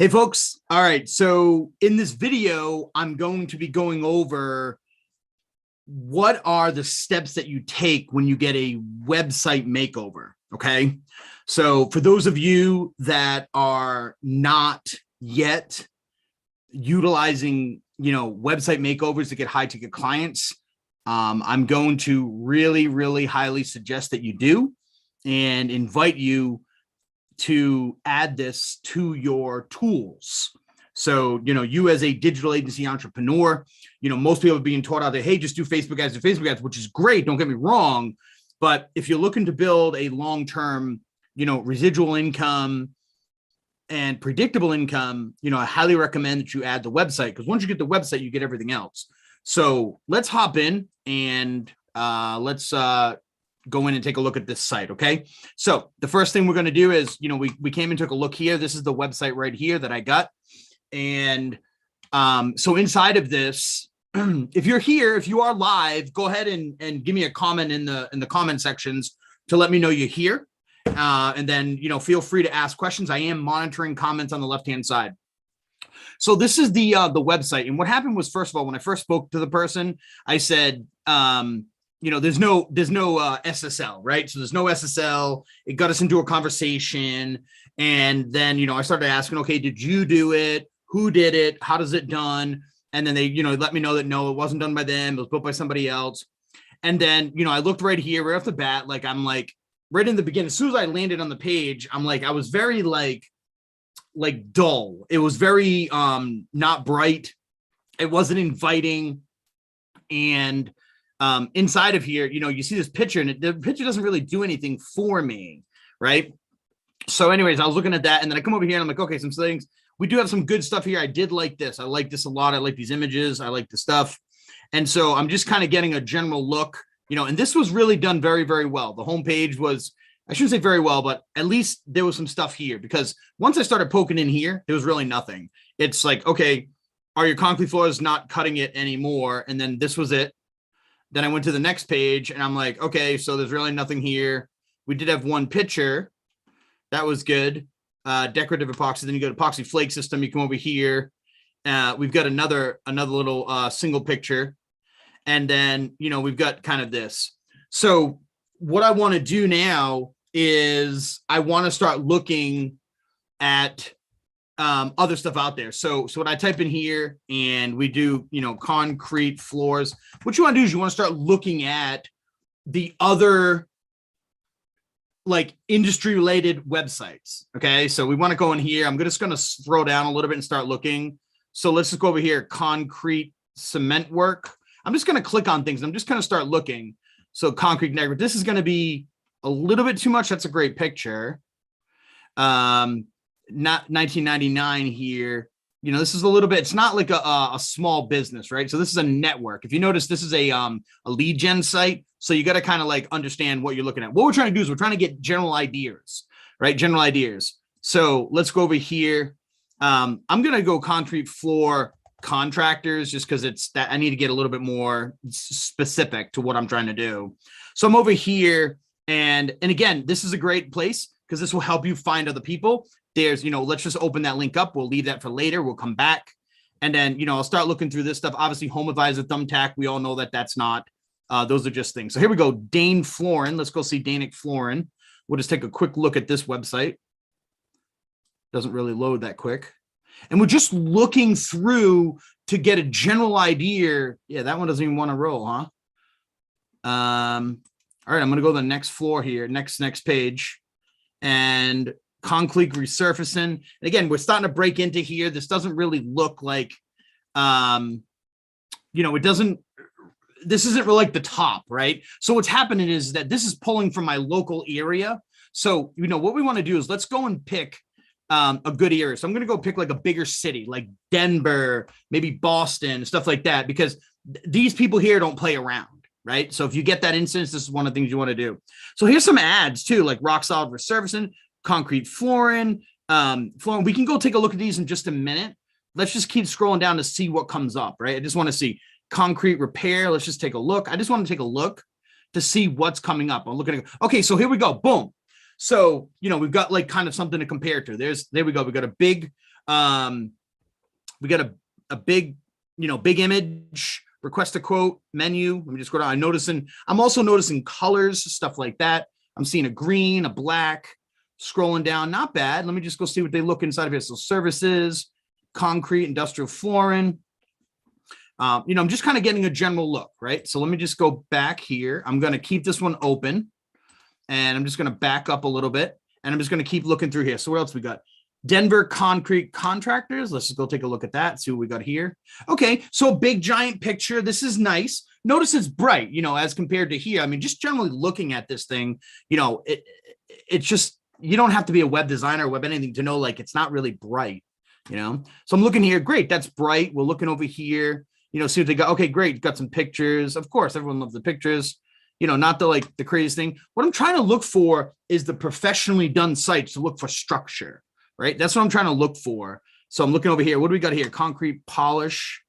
Hey folks, all right, so in this video, I'm going to be going over what are the steps that you take when you get a website makeover, okay? So for those of you that are not yet utilizing, website makeovers to get high ticket clients, I'm going to really highly suggest that you do and invite you to add this to your tools. So, you as a digital agency entrepreneur, most people are being taught out there, hey, just do Facebook ads, which is great. Don't get me wrong. But if you're looking to build a long-term, residual income and predictable income, I highly recommend that you add the website, because once you get the website, you get everything else. So let's hop in and let's go in and take a look at this site. Okay. So the first thing we're going to do is, we came and took a look here. This is the website right here that I got. And so inside of this, if you're here, if you are live, go ahead and give me a comment in the comment sections to let me know you're here. And then, feel free to ask questions. I am monitoring comments on the left-hand side. So this is the website. And what happened was, first of all, when I first spoke to the person, I said, there's no SSL, right? So there's no SSL. It got us into a conversation. And then, I started asking, okay, did you do it? Who did it? How does it done? And then they, let me know that, no, it wasn't done by them. It was built by somebody else. And then, I looked right here, right off the bat, I'm right in the beginning, as soon as I landed on the page, I was very dull. It was very not bright. It wasn't inviting. And inside of here, you see this picture, and the picture doesn't really do anything for me, right? So anyways, I was looking at that, and then I come over here and I'm like, okay, some things. We do have some good stuff here. I did like this. I like this a lot. I like these images. I like the stuff. And so I'm just kind of getting a general look, and this was really done very, very well. The homepage was, I shouldn't say very well, but at least there was some stuff here, because once I started poking in here, there was really nothing. It's like, okay, are your concrete floors not cutting it anymore? And then this was it. Then I went to the next page and I'm like, okay, so there's really nothing here. We did have one picture. That was good. Decorative epoxy. Then you go to epoxy flake system. You come over here. We've got another little single picture. And then, we've got kind of this. So what I want to do now is I want to start looking at other stuff out there. So when I type in here and we do, concrete floors, what you want to do is you want to start looking at the other industry related websites. Okay. So we want to go in here. I'm just going to scroll down a little bit and start looking. So let's just go over here. Concrete cement work. I'm just going to click on things. I'm just going to start looking. So concrete negative. This is going to be a little bit too much. That's a great picture. Not 1999 here. This is a little bit, it's not like a small business, right? So this is a network. If you notice, this is a lead gen site. So you got to kind of understand what you're looking at. What we're trying to do is we're trying to get general ideas, right? General ideas. So let's go over here. I'm going to go concrete floor contractors, just because it's that I need to get a little bit more specific to what I'm trying to do. So I'm over here, and again, this is a great place because this will help you find other people. There's, let's just open that link up. We'll leave that for later. We'll come back. And then, I'll start looking through this stuff. Obviously, 𝗕𝗂𝘗𝑎𝑑𝑣𝑖𝑠𝑒𝑟, thumbtack. We all know that that's not. Those are just things. So here we go. Dane Florin. Let's go see Danic Florin. We'll just take a quick look at this website. Doesn't really load that quick. And we're just looking through to get a general idea. Yeah, that one doesn't even want to roll, huh? All right, I'm going to go to the next floor here. Next page. And concrete resurfacing. And again, we're starting to break into here. This doesn't really look like, it doesn't, this isn't really like the top, right? So what's happening is that this is pulling from my local area. So, what we want to do is let's go and pick a good area. So I'm going to go pick a bigger city, like Denver, maybe Boston, stuff like that, because these people here don't play around. Right. So if you get that instance, this is one of the things you want to do. So here's some ads too, like rock solid resurfacing, concrete flooring, We can go take a look at these in just a minute. Let's just keep scrolling down to see what comes up, right? I just want to see concrete repair. Let's just take a look. I just want to take a look to see what's coming up. I'm looking at, okay, so here we go. Boom. So, we've got like kind of something to compare to. There we go. We got a big, we got a big, big image, request a quote menu. Let me just go down. I'm also noticing colors, stuff like that. I'm seeing a green, a black, scrolling down. Not bad. Let me just go see what they look inside of here. So services, concrete, industrial flooring. I'm just kind of getting a general look, right? So let me just go back here. I'm going to keep this one open and I'm just going to back up a little bit and I'm just going to keep looking through here. So what else we got? Denver concrete contractors. Let's just go take a look at that. See what we got here. Okay. So a big giant picture. This is nice. Notice it's bright, as compared to here. I mean, just generally looking at this thing, it's just, you don't have to be a web designer or web anything to know, like, it's not really bright, So I'm looking here. Great. That's bright. We're looking over here. See what they got. Okay, great. Got some pictures. Of course, everyone loves the pictures. Not the craziest thing. What I'm trying to look for is the professionally done sites to look for structure, right? That's what I'm trying to look for. So I'm looking over here. What do we got here? Concrete polish.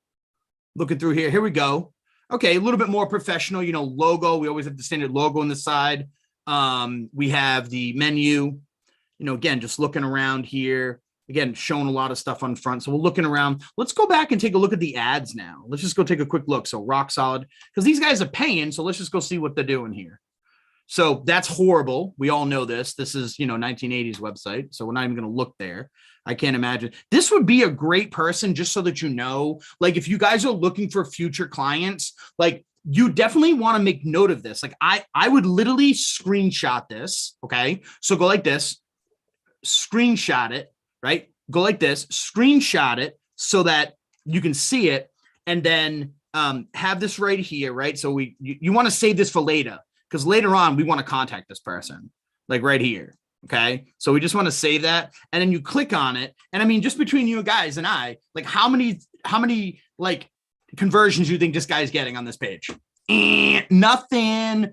Looking through here. Here we go. Okay, a little bit more professional, logo. We always have the standard logo on the side. We have the menu, again, just looking around here. Again, showing a lot of stuff on front. So we're looking around. Let's go back and take a look at the ads now. Let's just go take a quick look. So rock solid, because these guys are paying. So let's just go see what they're doing here. So that's horrible. We all know this. This is, 1980s website. So we're not even going to look there. I can't imagine. This would be a great person, just so that like, if you guys are looking for future clients, like, you definitely want to make note of this. Like, I would literally screenshot this. Okay. So go like this, screenshot it. Right? Go like this, screenshot it so that you can see it, and then have this right here, right? So you want to save this for later, because later on we want to contact this person, like right here. Okay. So we just want to save that, and then you click on it. And I mean, just between you guys and I, like, how many like conversions do you think this guy's getting on this page? Nothing.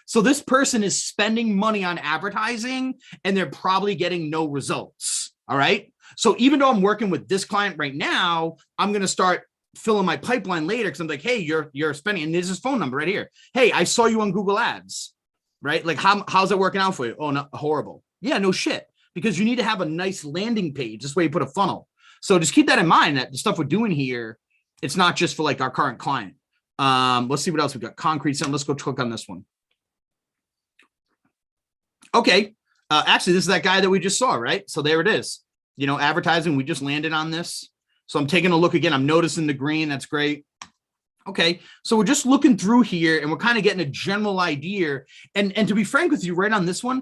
So this person is spending money on advertising and they're probably getting no results. All right. So even though I'm working with this client right now, I'm going to start filling my pipeline later, because I'm like, hey, you're spending, and there's his phone number right here. Hey, I saw you on Google Ads, right? Like, how's it working out for you? Oh, no, horrible. Yeah, no shit. Because you need to have a nice landing page. This way you put a funnel. So just keep that in mind, that the stuff we're doing here, it's not just for like our current client. Let's see what else we got. Concrete. So let's go click on this one. Okay. Actually, this is that guy that we just saw, right? So there it is. Advertising, we just landed on this. So I'm taking a look again. I'm noticing the green. That's great. Okay. So we're just looking through here and we're kind of getting a general idea. And to be frank with you, right on this one,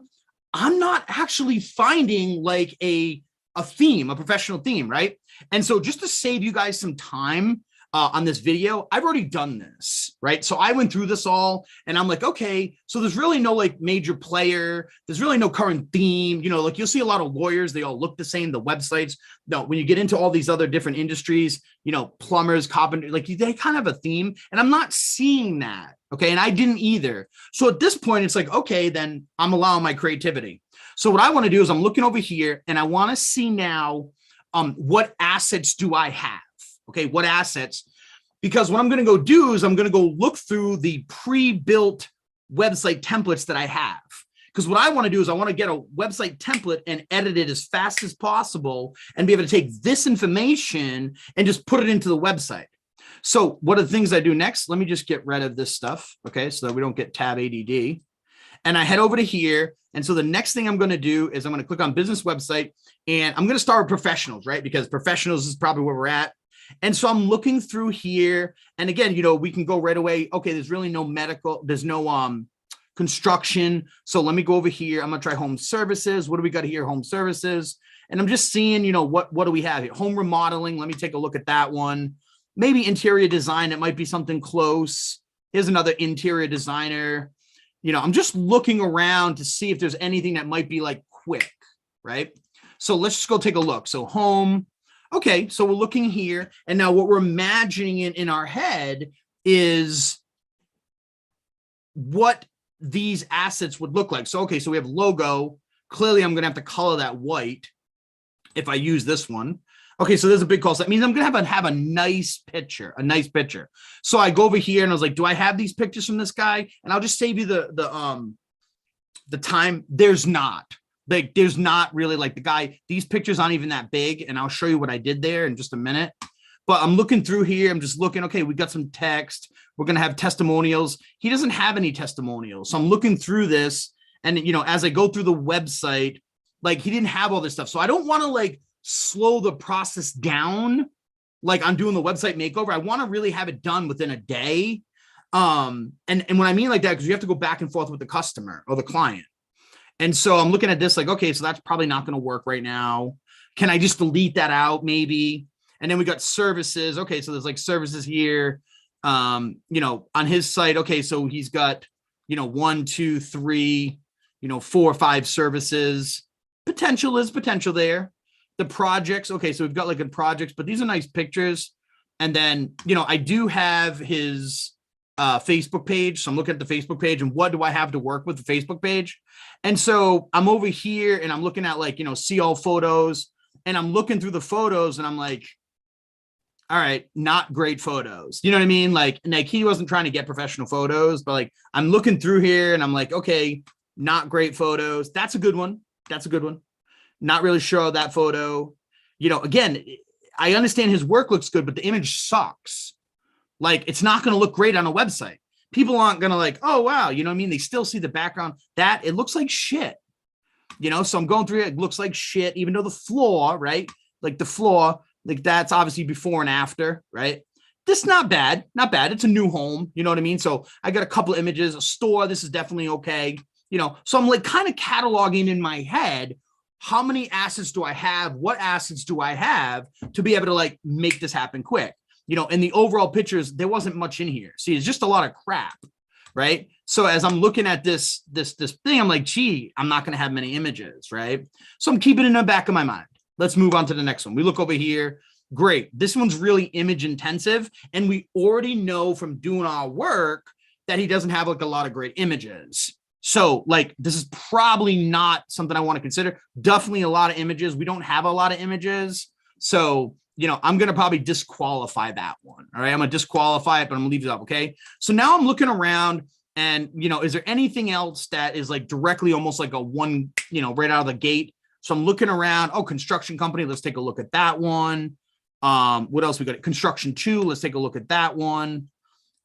I'm not actually finding like a theme, a professional theme, right? And so just to save you guys some time, on this video, I've already done this, right? So I went through this all and I'm like, okay, so there's really no like major player. There's really no current theme. Like, you'll see a lot of lawyers. They all look the same. The websites. No, when you get into all these other different industries, plumbers, carpenters, like, they kind of have a theme, and I'm not seeing that. Okay. And I didn't either. So at this point, it's like, okay, then I'm allowing my creativity. So what I want to do is I'm looking over here and I want to see now, what assets do I have? Okay, what assets? Because what I'm going to go do is I'm going to go look through the pre-built website templates that I have. Because what I want to do is I want to get a website template and edit it as fast as possible and be able to take this information and just put it into the website. So what are the things I do next? Let me just get rid of this stuff, okay, so that we don't get tab ADD. And I head over to here. And so the next thing I'm going to do is I'm going to click on business website, and I'm going to start with professionals, right? Because professionals is probably where we're at. And so I'm looking through here, and again, we can go right away. Okay, there's really no medical, there's no construction. So let me go over here. I'm gonna try home services. What do we got here? Home services. And I'm just seeing, what do we have here? Home remodeling. Let me take a look at that one. Maybe interior design. It might be something close. Here's another interior designer. I'm just looking around to see if there's anything that might be like quick, right? So let's just go take a look. So home. Okay, so we're looking here, and now what we're imagining in our head is what these assets would look like. So, okay, so we have logo. Clearly, I'm going to have to color that white if I use this one. Okay, so there's a big call. So that means I'm going to have a nice picture, So I go over here, and I was like, do I have these pictures from this guy? And I'll just save you the the time, there's not. Like, there's not really like the guy, these pictures aren't even that big. And I'll show you what I did there in just a minute. But I'm looking through here. I'm just looking, okay, we got some text. We're going to have testimonials. He doesn't have any testimonials. So I'm looking through this. And, you know, as I go through the website, like he didn't have all this stuff. So I don't want to like slow the process down. Like I'm doing the website makeover. I want to really have it done within a day. And when I mean like that, because you have to go back and forth with the customer or the client. And so I'm looking at this like, okay, so that's probably not going to work right now. Can I just delete that out maybe? And then we got services. Okay, so there's like services here. You know, on his site. Okay, so he's got, you know, 1, 2, 3, you know, 4 or 5 services. Potential is potential there. The projects. Okay, so we've got like good projects, but these are nice pictures. And then, you know, I do have his Facebook page. So I'm looking at the Facebook page and what do I have to work with the Facebook page? And so I'm over here and I'm looking at like, you know, see all photos, and I'm looking through the photos and I'm like, all right, not great photos. You know what I mean? Like he wasn't trying to get professional photos, but like I'm looking through here and I'm like, okay, not great photos. That's a good one. That's a good one. Not really sure of that photo. You know, again, I understand his work looks good, but the image sucks. Like it's not going to look great on a website. People aren't going to like, oh, wow. You know what I mean? They still see the background that it looks like shit, you know? So I'm going through it. It looks like shit, even though the floor, right? Like the floor, like that's obviously before and after, right? This is not bad, not bad. It's a new home. You know what I mean? So I got a couple of images, a store. This is definitely okay. You know, so I'm like kind of cataloging in my head, how many assets do I have? What assets do I have to be able to like make this happen quick? You know, in the overall pictures, there wasn't much in here. See, it's just a lot of crap, right? So as I'm looking at this thing, I'm like, gee, I'm not going to have many images, right? So I'm keeping it in the back of my mind. Let's move on to the next one. We look over here. Great. This one's really image intensive. And we already know from doing our work that he doesn't have like a lot of great images. So like, this is probably not something I want to consider. Definitely a lot of images. We don't have a lot of images. So, you know, I'm going to probably disqualify that one. All right. I'm going to disqualify it, but I'm gonna leave it up. Okay. So now I'm looking around and, you know, is there anything else that is like directly almost like a one, you know, right out of the gate? So I'm looking around. Oh, construction company. Let's take a look at that one. What else we got? Construction 2. Let's take a look at that one.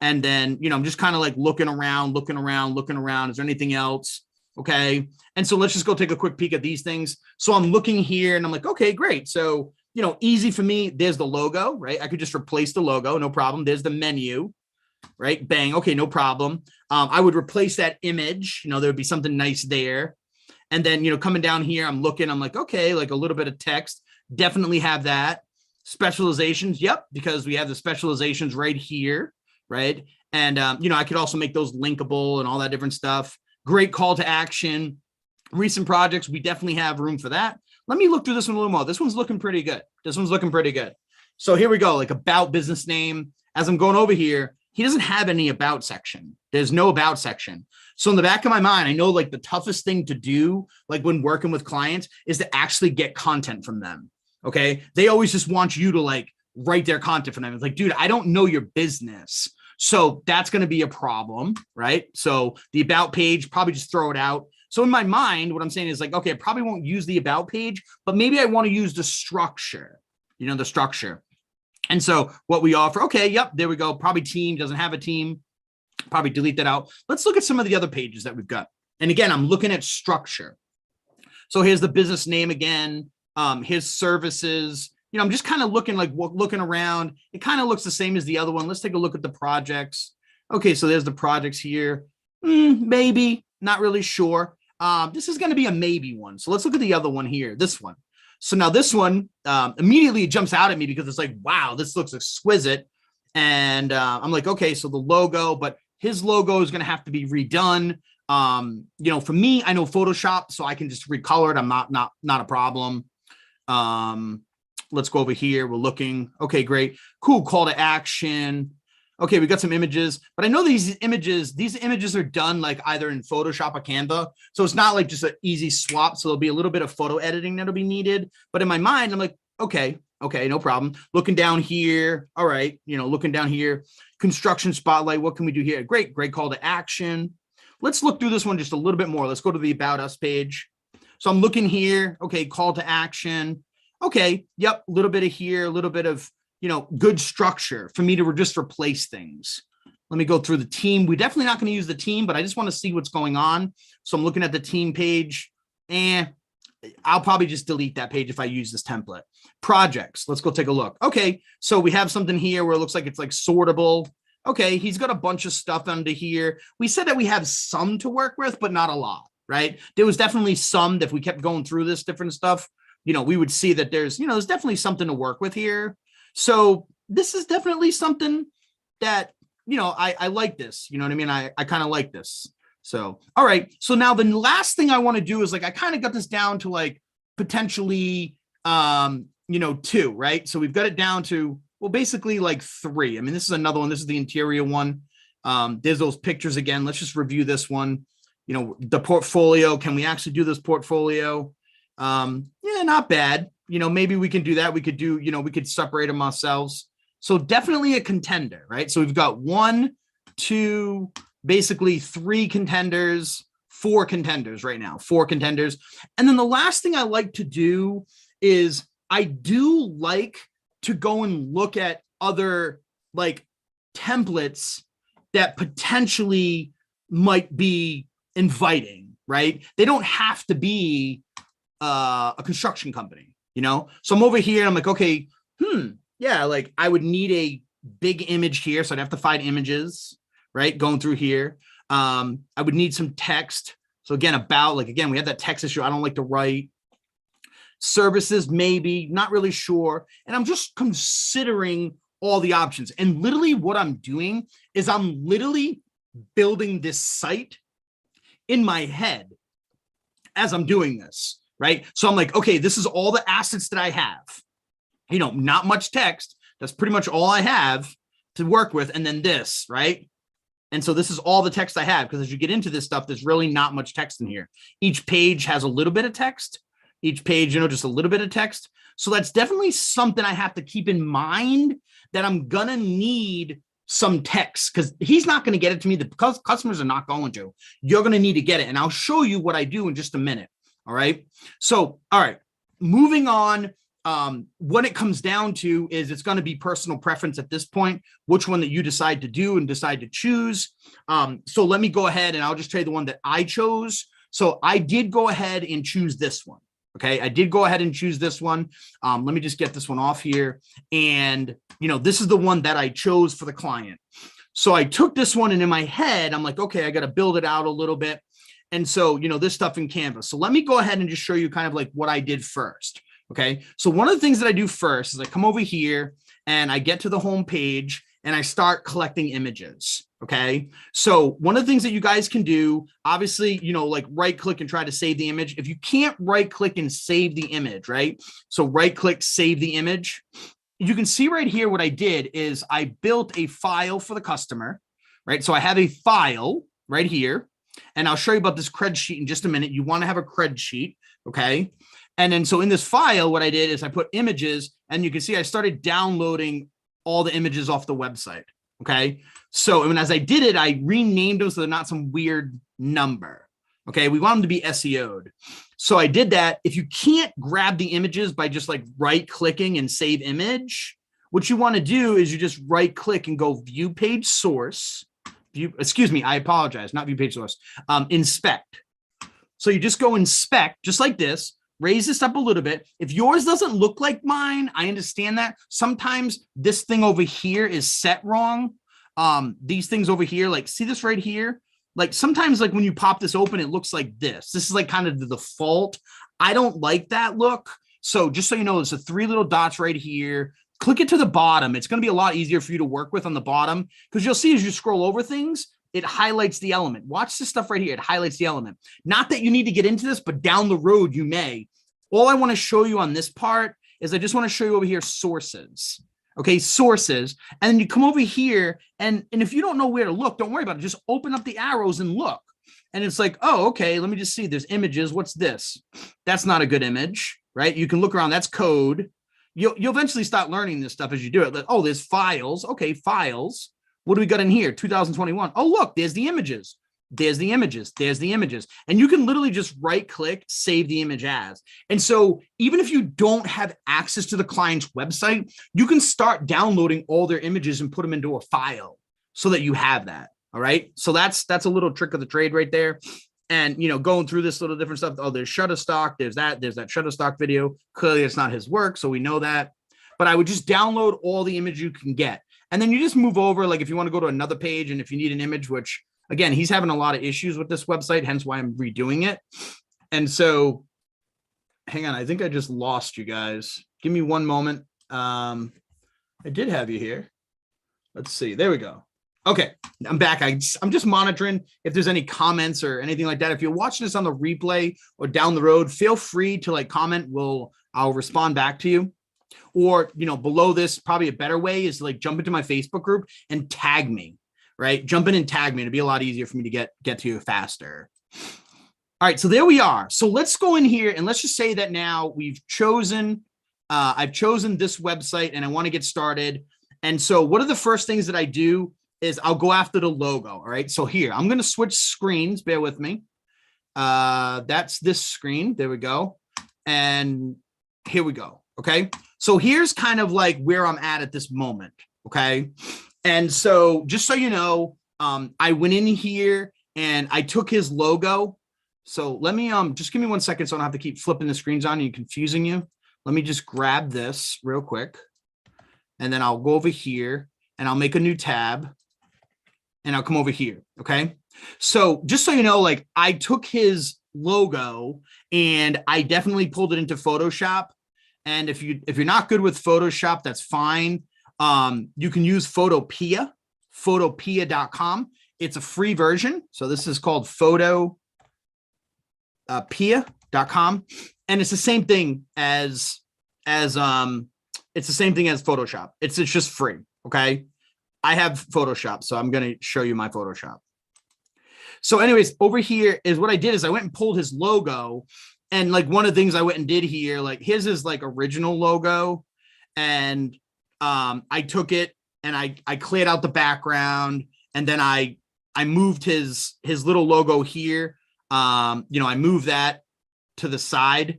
And then, you know, I'm just kind of like looking around. Is there anything else? Okay. And so let's just go take a quick peek at these things. So I'm looking here and I'm like, okay, great. So, you know, easy for me. There's the logo, right? I could just replace the logo. No problem. There's the menu, right? Bang. Okay. No problem. I would replace that image. You know, there would be something nice there. And then, you know, coming down here, I'm looking, I'm like, okay, like a little bit of text. Definitely have that. Specializations. Yep. Because we have the specializations right here. Right. And, you know, I could also make those linkable and all that different stuff. Great call to action. Recent projects. We definitely have room for that. Let me look through this one a little more. This one's looking pretty good. So here we go. Like about business name. As I'm going over here, he doesn't have any about section. There's no about section. So in the back of my mind, I know like the toughest thing to do, like when working with clients, is to actually get content from them. Okay. They always just want you to like write their content for them. It's like, dude, I don't know your business. So that's going to be a problem, right? So the about page, probably just throw it out. So in my mind, what I'm saying is like, okay, I probably won't use the about page, but maybe I want to use the structure, you know, the structure. And so what we offer, okay, yep, there we go. Probably team doesn't have a team. Probably delete that out. Let's look at some of the other pages that we've got. And again, I'm looking at structure. So here's the business name again, his services. You know, I'm just kind of looking around. It kind of looks the same as the other one. Let's take a look at the projects. Okay, so there's the projects here. Maybe, not really sure. This is going to be a maybe one. So let's look at the other one here, this one. So now this one immediately jumps out at me because it's like, wow, this looks exquisite. And I'm like, okay, so the logo, but his logo is going to have to be redone. You know, for me, I know Photoshop, so I can just recolor it. I'm not a problem. Let's go over here. We're looking. Okay, great. Cool. Call to action. Okay, we got some images, but I know these images are done like either in Photoshop or Canva. So it's not like just an easy swap. So there'll be a little bit of photo editing that'll be needed. But in my mind, I'm like, okay, no problem. Looking down here. All right. You know, looking down here, construction spotlight. What can we do here? Great call to action. let's look through this one just a little bit more. Let's go to the About Us page. So I'm looking here. Okay, call to action. Okay, yep, a little bit of here, a little bit of, good structure for me to just replace things. Let me go through the team. We're definitely not going to use the team, but I just want to see what's going on. So I'm looking at the team page. I'll probably just delete that page if I use this template. Projects, let's go take a look. Okay, so we have something here where it looks like it's like sortable. Okay, he's got a bunch of stuff under here. We said that we have some to work with, but not a lot, right? There was definitely some that if we kept going through this different stuff, we would see that there's definitely something to work with here. So this is definitely something that, I like this, you know what I mean? I kind of like this. So, all right. So now the last thing I want to do is I kind of got this down to potentially, 2, right? So we've got it down to, well, basically 3. I mean, this is another one. This is the interior one. There's those pictures again. Let's just review this one. The portfolio. Can we actually do this portfolio? Yeah, not bad. Maybe we can do that. We could do, we could separate them ourselves. So definitely a contender, right? So we've got 1, 2, basically 3 contenders, 4 contenders right now, 4 contenders. And then the last thing I like to do is I do like to go and look at other templates that potentially might be inviting, right? They don't have to be a construction company, So I'm over here and I'm like, okay, yeah, I would need a big image here. So I'd have to find images, right? Going through here. I would need some text. So again, again, we have that text issue. I don't like to write. Services, maybe, not really sure. And I'm just considering all the options. And literally what I'm doing is I'm literally building this site in my head as I'm doing this, right? So I'm like, okay, this is all the assets that I have. Not much text. That's pretty much all I have to work with. And then this, right? And so this is all the text I have, because as you get into this stuff, there's really not much text in here. Each page has a little bit of text. Each page, just a little bit of text. So that's definitely something I have to keep in mind, that I'm going to need some text, because he's not going to get it to me. Because customers are not going to. You're going to need to get it. And I'll show you what I do in just a minute. All right. So, all right, moving on. What it comes down to is it's going to be personal preference at this point, which one that you decide to do and decide to choose. So let me go ahead and I'll just tell you the one that I chose. So I did go ahead and choose this one. Okay, I did go ahead and choose this one. Let me just get this one off here. And, this is the one that I chose for the client. So I took this one and in my head, I'm like, okay, I got to build it out a little bit. And so, this stuff in Canva. So let me go ahead and just show you kind of what I did first. Okay, so one of the things that I do first is I come over here and I get to the home page and I start collecting images. Okay, so one of the things that you guys can do, obviously, right click and try to save the image. If you can't right click and save the image, right? So right click, save the image. You can see right here what I did is I built a file for the customer, right? So I have a file right here, and I'll show you about this cred sheet in just a minute. You want to have a cred sheet, okay? And then so in this file, what I did is I put images, and you can see I started downloading all the images off the website. Okay. So as I did it, I renamed them so they're not some weird number. Okay. We want them to be SEO'd. So I did that. If you can't grab the images by just right clicking and save image, what you want to do is you just right click and go view page source. I apologize, not view page source. Inspect. So you just go inspect just like this. Raise this up a little bit. If yours doesn't look like mine, I understand that. Sometimes this thing over here is set wrong. These things over here, see this right here? Sometimes when you pop this open, it looks like this. This is kind of the default. I don't like that look. So just so you know, there's the 3 little dots right here. Click it to the bottom. It's going to be a lot easier for you to work with on the bottom, because you'll see as you scroll over things, it highlights the element. Watch this stuff right here. It highlights the element. Not that you need to get into this, but down the road you may. All I want to show you on this part is I just want to show you over here sources. Okay, sources. And then you come over here, and if you don't know where to look, don't worry about it. Just open up the arrows and look. And it's like, oh, okay, let me just see. There's images. What's this? That's not a good image, right? You can look around. That's code. You'll eventually start learning this stuff as you do it. Oh, there's files. Okay, files. What do we got in here? 2021. Oh, look, there's the images. there's the images, there's the images. And you can literally just right click, save the image as. And so even if you don't have access to the client's website, you can start downloading all their images and put them into a file so that you have that. All right. So that's a little trick of the trade right there. And, you know, going through this little different stuff. Oh, there's Shutterstock. There's that Shutterstock video. Clearly it's not his work. So we know that. But I would just download all the image you can get. And then you just move over. Like if you want to go to another page and if you need an image, which again, he's having a lot of issues with this website, hence why I'm redoing it. And so hang on. I think I just lost you guys. Give me one moment. I did have you here. Let's see. There we go. Okay, I'm back. I'm just monitoring if there's any comments or anything like that. If you're watching this on the replay or down the road, feel free to like comment. I'll respond back to you. Or, you know, below this, probably a better way is to like jump into my Facebook group and tag me, right? Jump in and tag me. It'll be a lot easier for me to get to you faster. All right, so there we are. So let's go in here and let's just say that now we've chosen, I've chosen this website and I want to get started. And so what are the first things that I do is I'll go after the logo. All right. So here, I'm going to switch screens. Bear with me. That's this screen. There we go. And here we go. Okay. So here's kind of like where I'm at this moment. Okay. And so just so you know, I went in here and I took his logo. So let me, just give me 1 second. So I don't have to keep flipping the screens on and confusing you. Let me just grab this real quick. And then I'll go over here and I'll make a new tab. And I'll come over here, okay? So just so you know, like I took his logo and I definitely pulled it into Photoshop. And if you're not good with Photoshop, that's fine. You can use 𝗂𝒂𝒏, 𝗂𝒂𝒏.com. It's a free version. So this is called 𝗂𝒂𝒏.com. And it's the same thing as Photoshop. It's just free, okay? I have Photoshop, so I'm going to show you my Photoshop. So anyways, over here is what I did is I went and pulled his logo. And like one of the things I went and did here, like his is like original logo. And I took it and I cleared out the background. And then I moved his little logo here. You know, I moved that to the side.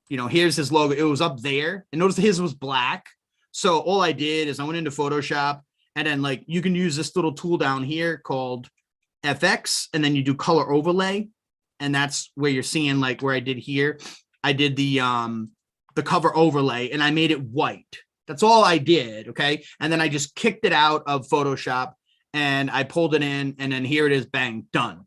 You know, here's his logo. It was up there. And notice his was black. So all I did is I went into Photoshop. And then like you can use this little tool down here called FX, and then you do color overlay. And that's where you're seeing like where I did here. I did the cover overlay and I made it white. That's all I did. Okay. And then I just kicked it out of Photoshop and I pulled it in and then here it is, bang, done.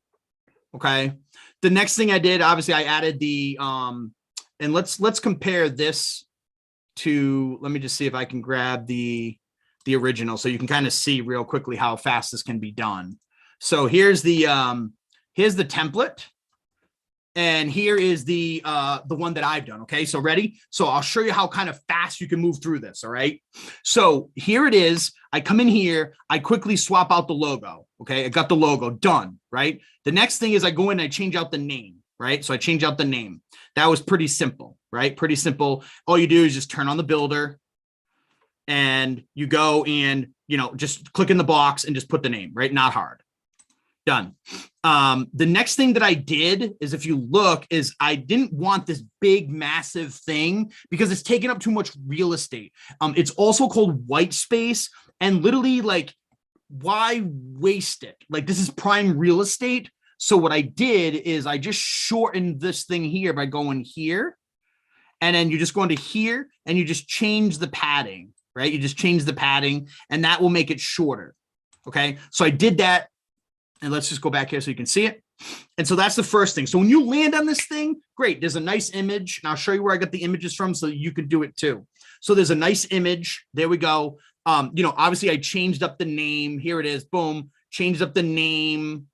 Okay. The next thing I did, obviously I added the, and let's compare this to, let me just see if I can grab the original so you can kind of see real quickly how fast this can be done. So here's the template and here is the one that I've done. Okay, so ready? So I'll show you how kind of fast you can move through this. All right. So here it is. I come in here, I quickly swap out the logo. Okay, I got the logo done. Right. The next thing is I go in and I change out the name. Right. So I change out the name. That was pretty simple. Right. Pretty simple. All you do is just turn on the builder. And you go and, you know, just click in the box and just put the name, right? Not hard. Done. The next thing that I did is if you look is I didn't want this big, massive thing because it's taking up too much real estate. It's also called white space and literally like, why waste it? Like this is prime real estate. So what I did is I just shortened this thing here by going here and then you just go into here and you just change the padding. Right? You just change the padding and that will make it shorter. Okay. So I did that and let's just go back here so you can see it. And so that's the first thing. So when you land on this thing, great. There's a nice image and I'll show you where I got the images from so you can do it too. So there's a nice image. There we go. You know, obviously I changed up the name. Here it is. Boom. Changed up the name.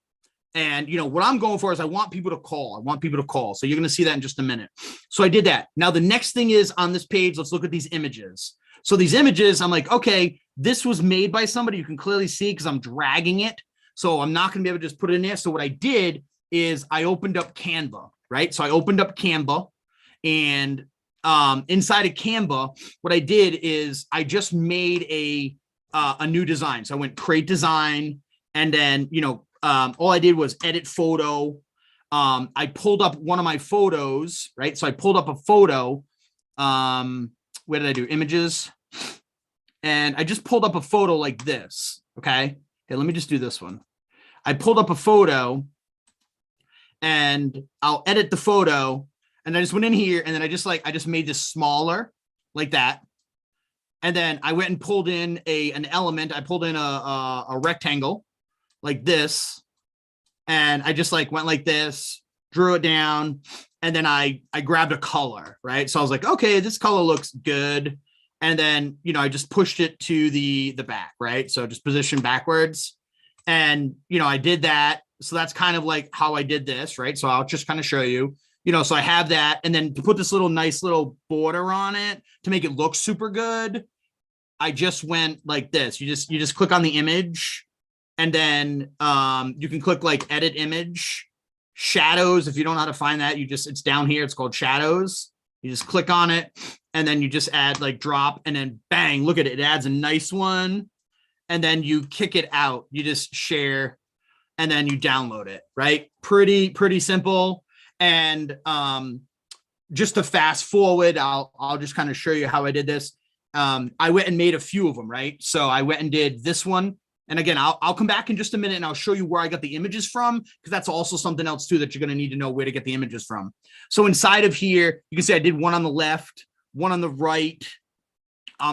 And, you know, what I'm going for is I want people to call. I want people to call. So you're going to see that in just a minute. So I did that. Now the next thing is on this page, let's look at these images. So these images, I'm like, okay, this was made by somebody. You can clearly see because I'm dragging it. So I'm not going to be able to just put it in there. So what I did is I opened up Canva, right? So I opened up Canva and inside of Canva, what I did is I just made a new design. So I went create design and then, you know, all I did was edit photo. I pulled up one of my photos, right? So I pulled up a photo. Where did I do? Images. And I just pulled up a photo like this. Okay. Okay, let me just do this one. I pulled up a photo and I'll edit the photo. And I just went in here and then I just made this smaller like that. And then I went and pulled in an element. I pulled in a rectangle like this. And I just like went like this, drew it down. And then I grabbed a color, right? So I was like, okay, this color looks good. And then, you know, I just pushed it to the back, right? So just position backwards. And, you know, I did that. So that's kind of like how I did this, right? So I'll just kind of show you, you know, so I have that. And then to put this little nice little border on it to make it look super good, I just went like this. You just click on the image and then you can click like edit image, shadows. If you don't know how to find that, it's down here. It's called shadows. You just click on it and then you just add like drop and then bang, look at it. It adds a nice one. And then you kick it out. You just share and then you download it, right? Pretty simple. And just to fast forward, I'll just kind of show you how I did this. I went and made a few of them, right? So I went and did this one. And again, I'll come back in just a minute and I'll show you where I got the images from, because that's also something else too that you're going to need to know where to get the images from. So inside of here, you can see I did one on the left, one on the right.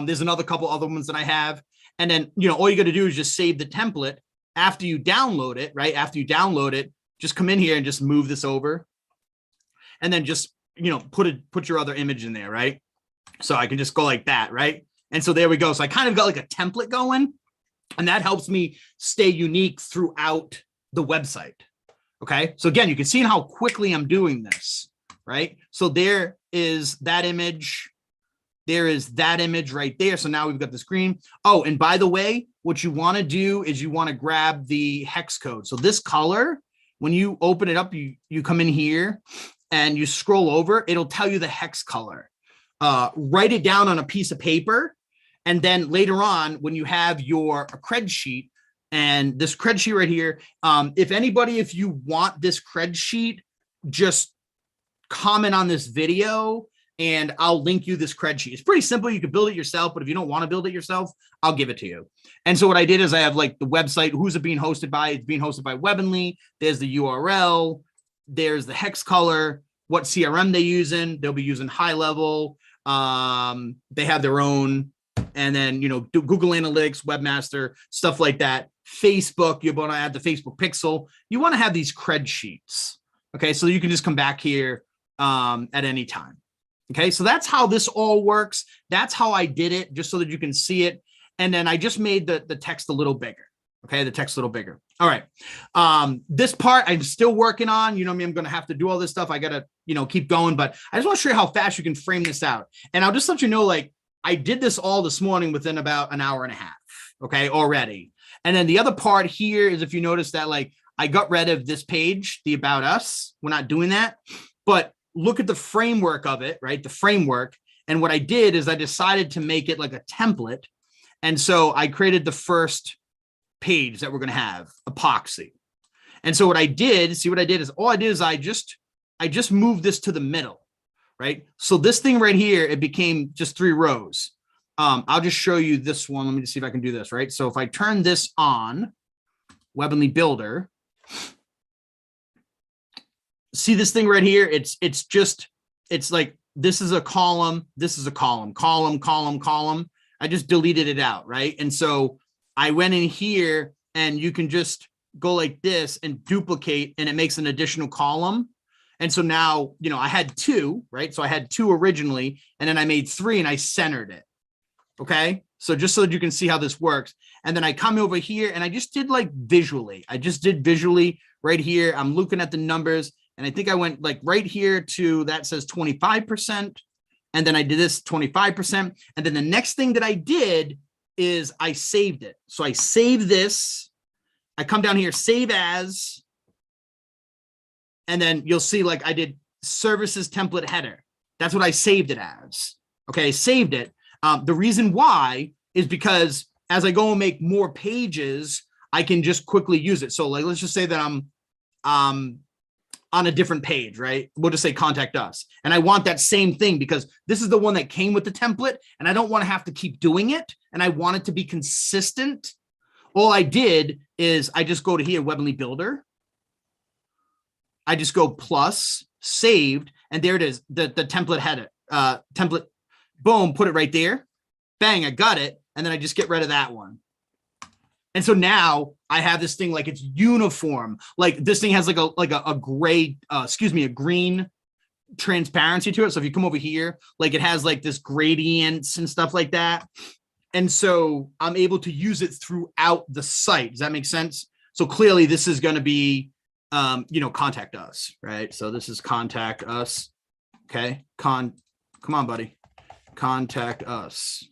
There's another couple other ones that I have. And then, you know, all you got to do is just save the template after you download it, right? After you download it, just come in here and just move this over. And then just, you know, put your other image in there, right? So I can just go like that, right? And so there we go. So I kind of got like a template going, and that helps me stay unique throughout the website. Okay. So again, you can see how quickly I'm doing this, right? So there is that image. There is that image right there. So now we've got the screen. Oh, and by the way, what you want to do is you want to grab the hex code. So this color, when you open it up, you come in here and you scroll over, it'll tell you the hex color. Write it down on a piece of paper. And then later on, when you have your cred sheet, and this cred sheet right here, if you want this cred sheet, just comment on this video and I'll link you this cred sheet. It's pretty simple. You can build it yourself, but if you don't want to build it yourself, I'll give it to you. And so what I did is I have like the website, who's it being hosted by? It's being hosted by 𝗏𝒂𝒓𝒄. There's the URL. There's the hex color, what CRM they're using. They'll be using High Level. They have their own. And then, you know, do Google Analytics, Webmaster, stuff like that. Facebook, you're going to add the Facebook pixel. You want to have these cred sheets. Okay, so you can just come back here at any time. Okay, so that's how this all works. That's how I did it, just so that you can see it. And then I just made the text a little bigger. Okay, the text a little bigger. All right. This part I'm still working on. You know me, I'm going to have to do all this stuff. I got to, you know, keep going. But I just want to show you how fast you can frame this out. And I'll just let you know, like, I did this all this morning within about an hour and a half, okay, already. And then the other part here is, if you notice that, like, I got rid of this page, the About Us. We're not doing that. But look at the framework of it, right? The framework. And what I did is I decided to make it like a template. And so I created the first page that we're going to have, epoxy. And so what I did, I just moved this to the middle. Right? So this thing right here, it became just 3 rows. I'll just show you this one. Let me just see if I can do this, right? So if I turn this on, Webly Builder, see this thing right here? It's like, this is a column, this is a column, column. I just deleted it out, right? And so I went in here and you can just go like this and duplicate, and it makes an additional column. And so now, you know, I had 2, right? So I had 2 originally, and then I made 3 and I centered it. Okay. So just so that you can see how this works. And then I come over here and I just did like visually. I just did visually right here. I'm looking at the numbers, and I think I went like right here to that says 25%. And then I did this 25%. And then the next thing that I did is I saved it. So I saved this. I come down here, save as. And then you'll see, like, I did services template header. That's what I saved it as. Okay, I saved it. The reason why is because as I go and make more pages, I can just quickly use it. So like, let's just say that I'm on a different page, right? We'll just say contact us. And I want that same thing because this is the one that came with the template and I don't want to have to keep doing it. And I want it to be consistent. All I did is I just go to here, Webly Builder. I just go plus saved, and there it is. The template had it. Template, boom, put it right there. Bang, I got it. And then I just get rid of that one. And so now I have this thing like it's uniform. Like this thing has like a gray, a green transparency to it. So if you come over here, like it has like this gradients and stuff like that. And so I'm able to use it throughout the site. Does that make sense? So clearly this is going to be, contact us, right? So this is contact us. Okay. Come on, buddy. Contact us.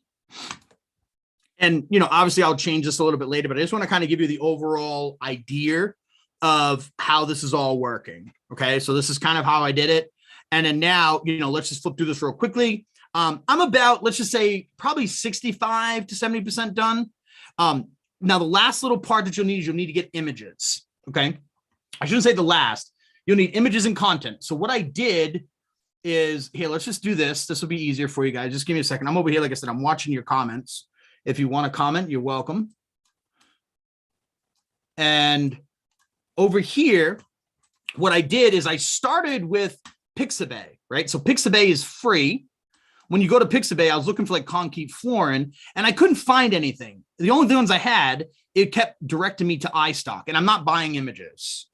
And, obviously I'll change this a little bit later, but I just want to kind of give you the overall idea of how this is all working. Okay. So this is kind of how I did it. And then now, let's just flip through this real quickly. I'm about, let's just say probably 65 to 70% done. Now the last little part that you'll need to get images. Okay. I shouldn't say the last. You'll need images and content. So what I did is here, let's just do this. This will be easier for you guys. Just give me a second. I'm over here. Like I said, I'm watching your comments. If you want to comment, you're welcome. And over here, what I did is I started with Pixabay, right? So Pixabay is free. When you go to Pixabay, I was looking for like concrete flooring and I couldn't find anything. The only ones I had, it kept directing me to iStock, and I'm not buying images.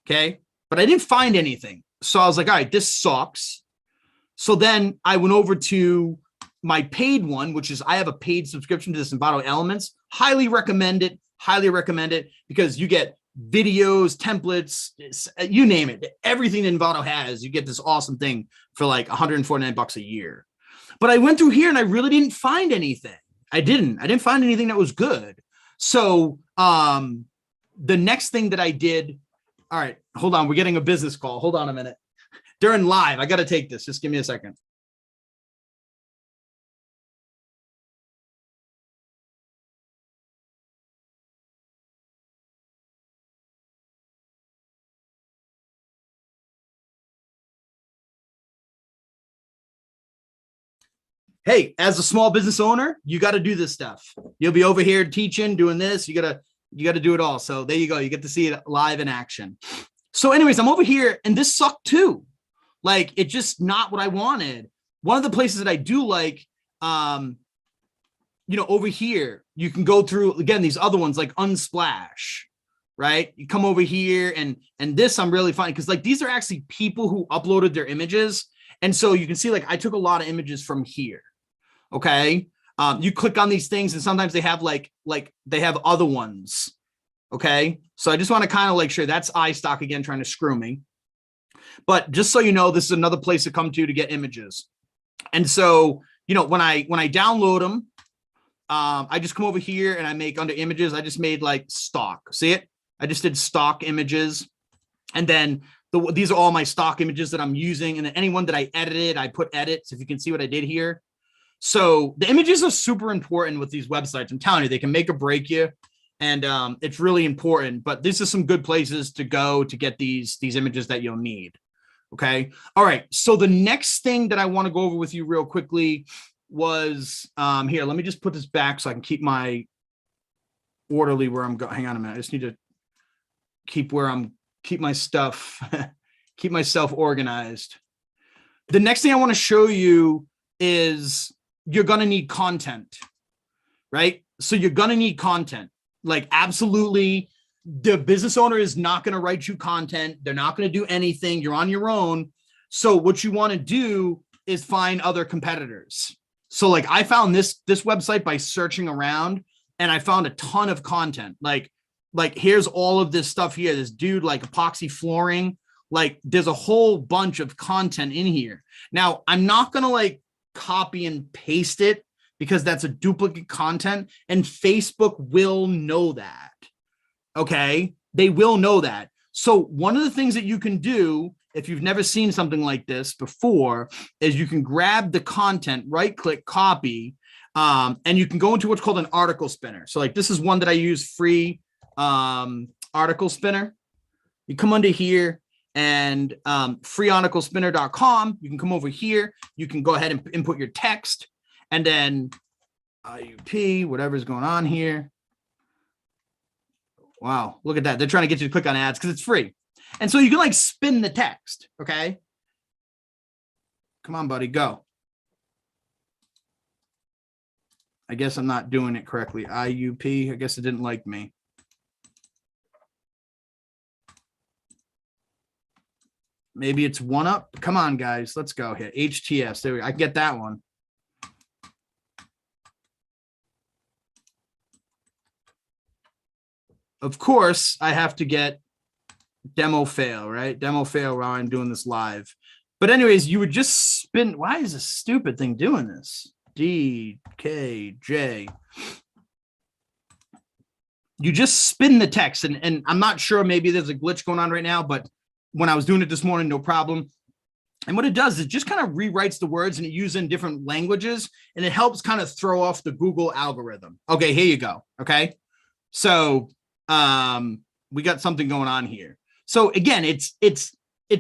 Okay. But I didn't find anything. So I was like, all right, this sucks. So then I went over to my paid one, which is I have a paid subscription to this Envato Elements. Highly recommend it. Highly recommend it because you get videos, templates, you name it. Everything Envato has, you get this awesome thing for like $149 a year. But I went through here and I really didn't find anything. I didn't find anything that was good. So the next thing that I did, all right, hold on. We're getting a business call. Hold on a minute. During live, I got to take this. Just give me a second. Hey, as a small business owner, you got to do this stuff. You'll be over here teaching, doing this. You got to do it all. So there you go. You get to see it live in action. So anyways, I'm over here and this sucked too. Like it's just not what I wanted. One of the places that I do like, over here, you can go through again, these other ones like Unsplash, right? You come over here and this I'm really finding because like these are actually people who uploaded their images. And so you can see like I took a lot of images from here. Okay. You click on these things and sometimes they have like they have other ones. Okay. So I just want to kind of like share that's iStock again, trying to screw me. But just so you know, this is another place to come to get images. And so, when I download them, I just come over here and I make under images. I just made like stock. See it? I just did stock images. And then these are all my stock images that I'm using. And then anyone that I edited, I put edits. If you can see what I did here. So the images are super important with these websites. I'm telling you, they can make or break you. And it's really important, but this is some good places to go to get these images that you'll need. Okay. All right. So the next thing that I want to go over with you real quickly was here. Let me just put this back so I can keep my orderly where I'm going. Hang on a minute. I just need to keep my stuff, keep myself organized. The next thing I want to show you is you're going to need content, right? So you're going to need content. Like absolutely, the business owner is not going to write you content. They're not going to do anything. You're on your own. So what you want to do is find other competitors. So like I found this website by searching around and I found a ton of content. Like here's all of this stuff here. This dude like epoxy flooring, like there's a whole bunch of content in here. Now I'm not going to like copy and paste it because that's a duplicate content and Facebook will know that. Okay. They will know that. So one of the things that you can do if you've never seen something like this before is you can grab the content, right click, copy, and you can go into what's called an article spinner. So like this is one that I use free article spinner. You come under here and freearticlespinner.com. You can come over here. You can go ahead and input your text and then IUP, whatever's going on here. Wow, look at that. They're trying to get you to click on ads because it's free. And so you can like spin the text, okay? Come on, buddy, go. I guess I'm not doing it correctly. IUP, I guess it didn't like me. Maybe it's one up. Come on, guys, let's go here. HTS, there we go. I can get that one. Of course, I have to get demo fail, right? Demo fail while I'm doing this live. But anyways, you would just spin. Why is this stupid thing doing this? DKJ. You just spin the text. And I'm not sure, maybe there's a glitch going on right now, but when I was doing it this morning, no problem. And what it does is it just kind of rewrites the words and it uses in different languages. And it helps kind of throw off the Google algorithm. Okay, here you go. Okay. So we got something going on here. So again, it's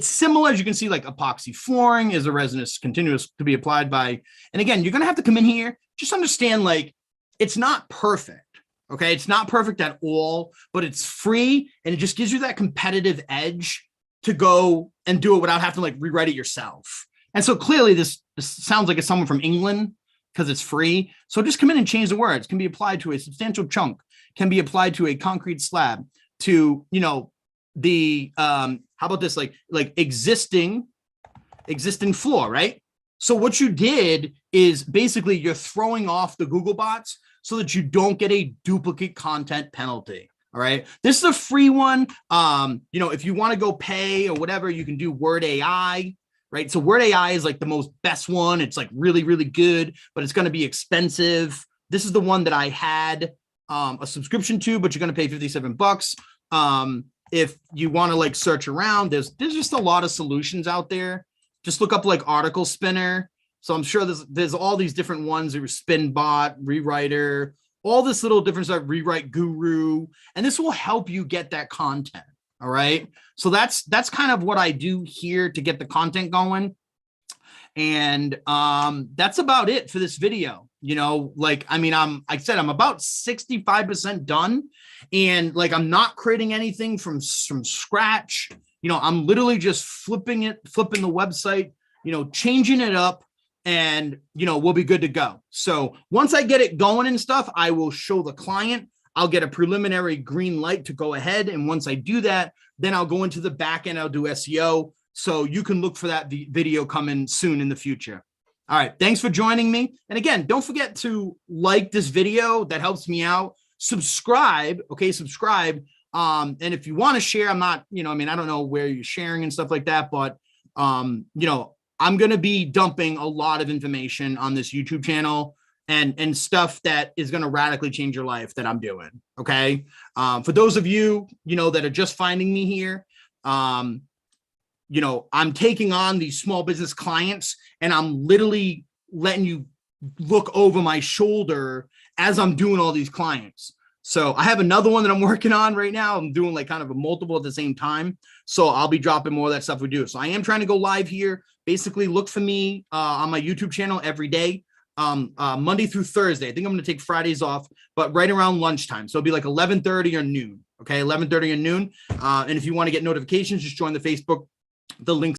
similar, as you can see, like epoxy flooring is a resinous continuous to be applied by. And again, you're going to have to come in here, just understand, like, it's not perfect. Okay. It's not perfect at all, but it's free. And it just gives you that competitive edge to go and do it without having to like rewrite it yourself. And so clearly this sounds like it's someone from England because it's free. So just come in and change the words. Can be applied to a substantial chunk, can be applied to a concrete slab, to, you know, the how about this, like existing floor, right? So what you did is basically you're throwing off the Google bots so that you don't get a duplicate content penalty. All right, this is a free one. You know, if you want to go pay or whatever, you can do Word AI, right? So Word AI is like the most best one. It's like really, really good, but it's going to be expensive. This is the one that I had a subscription to, but you're going to pay $57. If you want to like search around, there's just a lot of solutions out there. Just look up like article spinner. So I'm sure there's all these different ones. There's Spinbot, Rewriter, all this little different stuff, Rewrite Guru, and this will help you get that content. All right. So that's kind of what I do here to get the content going. And that's about it for this video. You know, like, I mean, I'm about 65% done, and like, I'm not creating anything from scratch. You know, I'm literally just flipping the website, you know, changing it up, and, you know, we'll be good to go. So once I get it going and stuff, I will show the client. I'll get a preliminary green light to go ahead. And once I do that, then I'll go into the back end. I'll do SEO. So you can look for that video coming soon in the future. All right. Thanks for joining me. And again, don't forget to like this video. That helps me out. Subscribe. Okay. Subscribe. And if you want to share, I'm not, you know, I mean, I don't know where you're sharing and stuff like that, but, you know, I'm going to be dumping a lot of information on this YouTube channel and stuff that is going to radically change your life that I'm doing. Okay. For those of you, you know, that are just finding me here, you know, I'm taking on these small business clients, and I'm literally letting you look over my shoulder as I'm doing all these clients. So I have another one that I'm working on right now. I'm doing like kind of a multiple at the same time. So I'll be dropping more of that stuff we do. So I am trying to go live here. Basically look for me on my YouTube channel every day, Monday through Thursday. I think I'm going to take Fridays off, but right around lunchtime. So it'll be like 11:30 or noon. Okay. 11:30 or noon. And if you want to get notifications, just join the Facebook. The links